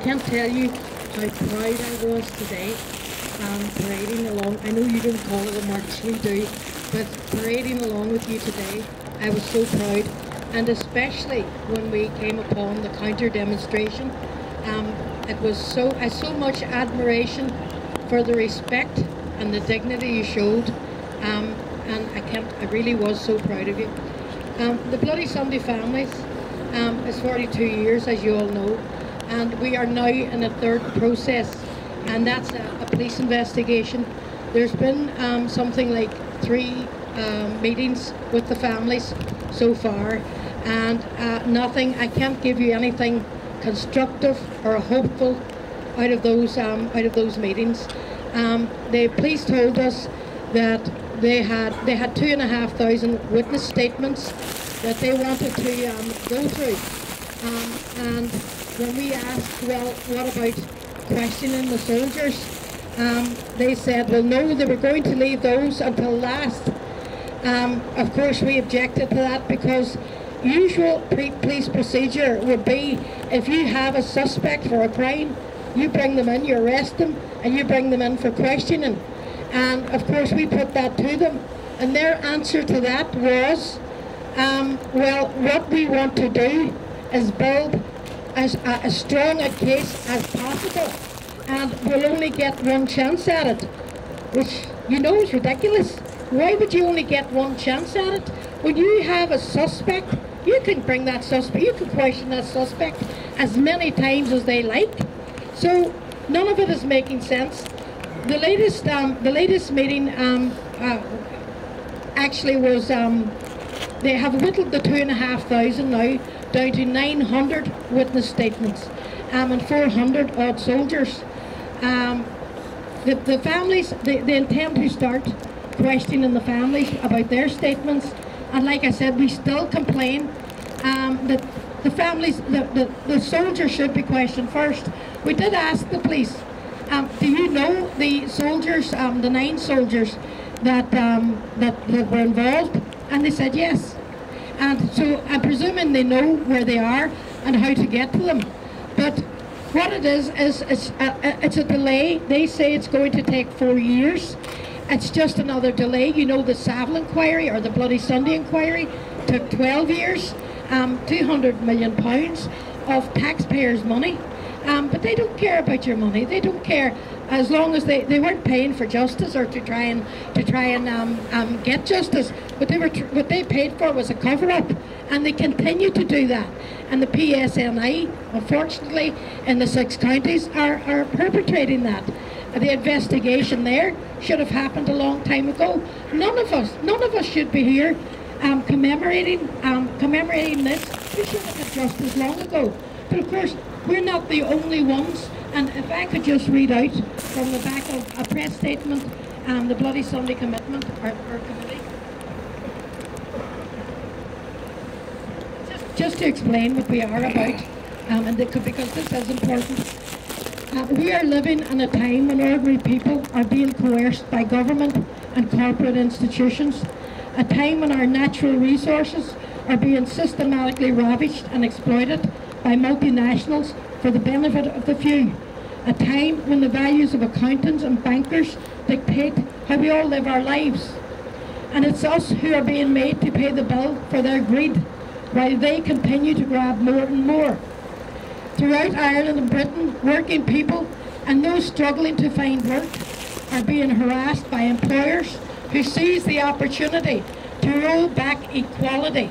can't tell you how proud I was today parading along. I know you don't call it a march, we do, but parading along with you today, I was so proud. And especially when we came upon the counter demonstration, it was so much admiration for the respect and the dignity you showed, and I really was so proud of you. The Bloody Sunday Families is 42 years, as you all know, and we are now in a third process, and that's a police investigation. There's been something like 3 meetings with the families so far, and nothing. I can't give you anything constructive or hopeful out of those meetings. The police told us that they had 2,500 witness statements that they wanted to go through, and when we asked, well, what about questioning the soldiers, they said, well, no, they were going to leave those until last. Of course, we objected to that, because usual police procedure would be, if you have a suspect for a crime, you bring them in, you arrest them, and you bring them in for questioning. And of course we put that to them, and their answer to that was, well, what we want to do is build as strong a case as possible, and we'll only get one chance at it, which you know is ridiculous. Why would you only get one chance at it? When you have a suspect, you can bring that suspect, you can question that suspect as many times as they like. So none of it is making sense. The latest meeting actually was, they have whittled the 2,500 now down to 900 witness statements, and 400 odd soldiers. The families, they intend to start questioning the families about their statements, and like I said, we still complain that the families, the soldiers should be questioned first. We did ask the police, do you know the soldiers, the 9 soldiers that were involved? And they said yes. And so I'm presuming they know where they are and how to get to them. But what it is it's a delay. They say it's going to take 4 years. It's just another delay. You know, the Savile inquiry or the Bloody Sunday inquiry took 12 years, £200 million of taxpayers' money. But they don't care about your money. They don't care, as long as they weren't paying for justice or to try and get justice. What they paid for was a cover-up, and they continue to do that. And the PSNI, unfortunately, in the 6 counties are perpetrating that. The investigation there should have happened a long time ago. None of us should be here commemorating this. We should have had justice long ago. But of course, we're not the only ones, and if I could just read out from the back of a press statement, the Bloody Sunday Commitment, our committee, just to explain what we are about, because this is important. We are living in a time when ordinary people are being coerced by government and corporate institutions, a time when our natural resources are being systematically ravished and exploited by multinationals for the benefit of the few. A time when the values of accountants and bankers dictate how we all live our lives. And it's us who are being made to pay the bill for their greed, while they continue to grab more and more. Throughout Ireland and Britain, working people and those struggling to find work are being harassed by employers who seize the opportunity to roll back equality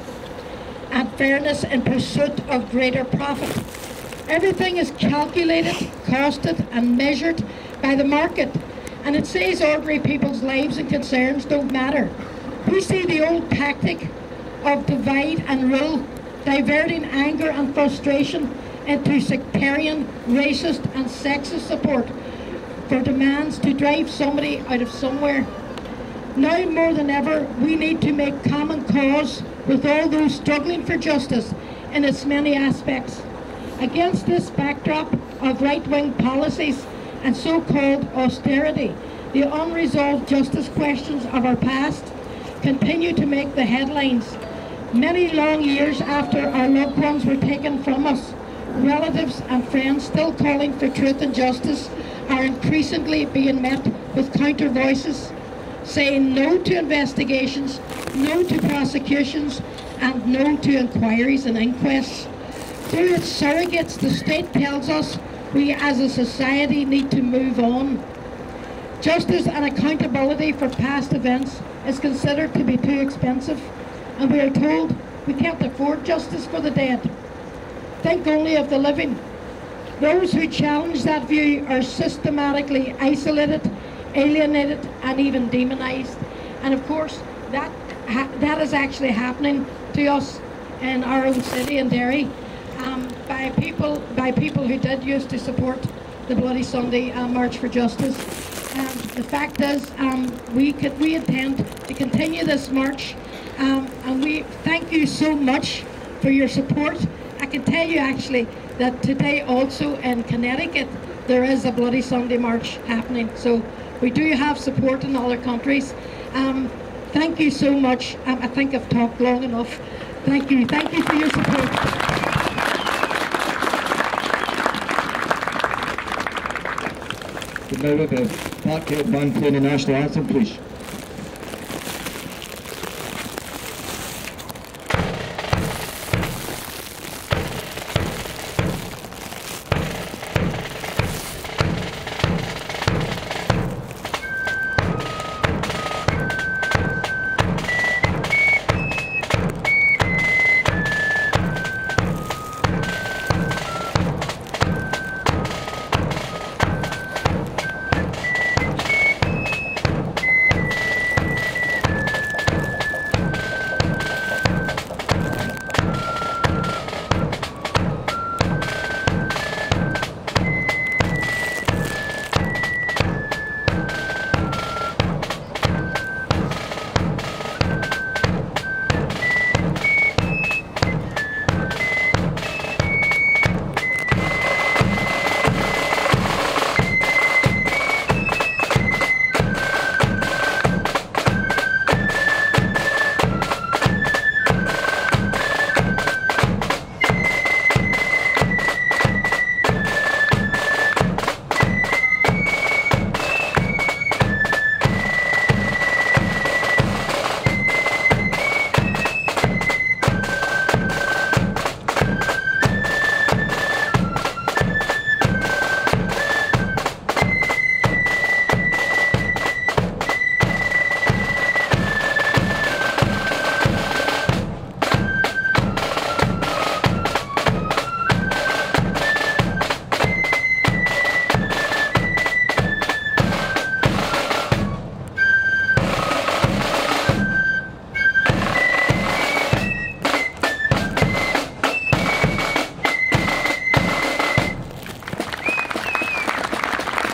and fairness in pursuit of greater profit. Everything is calculated, costed and measured by the market, and it says ordinary people's lives and concerns don't matter. We see the old tactic of divide and rule, diverting anger and frustration into sectarian, racist and sexist support for demands to drive somebody out of somewhere. Now more than ever, we need to make common cause with all those struggling for justice in its many aspects. Against this backdrop of right-wing policies and so-called austerity, the unresolved justice questions of our past continue to make the headlines. Many long years after our loved ones were taken from us, relatives and friends still calling for truth and justice are increasingly being met with counter voices saying no to investigations, no to prosecutions, and no to inquiries and inquests. Through its surrogates, the state tells us we as a society need to move on. Justice and accountability for past events is considered to be too expensive, and we are told we can't afford justice for the dead. Think only of the living. Those who challenge that view are systematically isolated, alienated, and even demonised. And of course, that is actually happening to us in our own city in Derry by people who did used to support the Bloody Sunday March for Justice. The fact is, we intend to continue this march, and we thank you so much for your support. I can tell you actually that today also in Connecticut there is a Bloody Sunday March happening, so we do have support in other countries. Thank you so much. I think I've talked long enough. Thank you for your support. The member of Parkhead 1 play the national anthem, please.